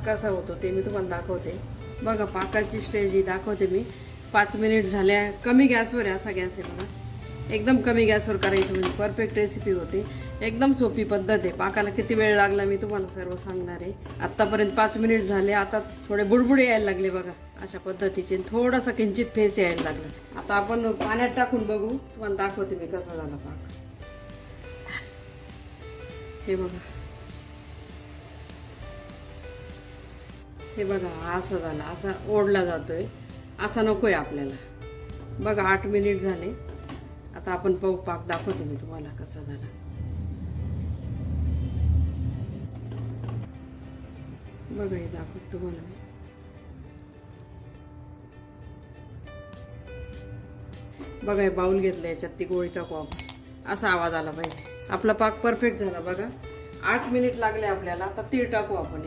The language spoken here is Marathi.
पाक कसा होतो ते मी तुम्हाला दाखवते बघा. पाकाची स्टेज ही दाखवते मी. 5 मिनिट झाल्या. कमी गॅसवर आहे, असा गॅस आहे बघा. एकदम कमी गॅसवर करायचं म्हणजे परफेक्ट रेसिपी होते. एकदम सोपी पद्धत आहे. पाकाला किती वेळ लागला मी तुम्हाला सर्व सांगणार आहे. आत्तापर्यंत 5 मिनिट झाले. आता थोडे बुडबुडे यायला लागले बघा अशा पद्धतीचे. थोडासा किंचित फेस यायला लागला. आता आपण पाण्यात टाकून बघू. तुम्हाला दाखवते मी कसा झाला पाक. हे बघा, हे बघा असा झाला. असा ओढला जातोय. असा नकोय आपल्याला. बघा 8 मिनिट झाले. आता आपण पाहू. पाक दाखवते मी तुम्हाला कसा झाला. बघा हे दाखवते तुम्हाला मी. बघा हे बाउल घेतलं, याच्यात ती गोळी टाकू आपण. असा आवाज आला पाहिजे. आपला पाक परफेक्ट झाला बघा. 8 मिनिट लागले आपल्याला. आता तीळ टाकू आपण.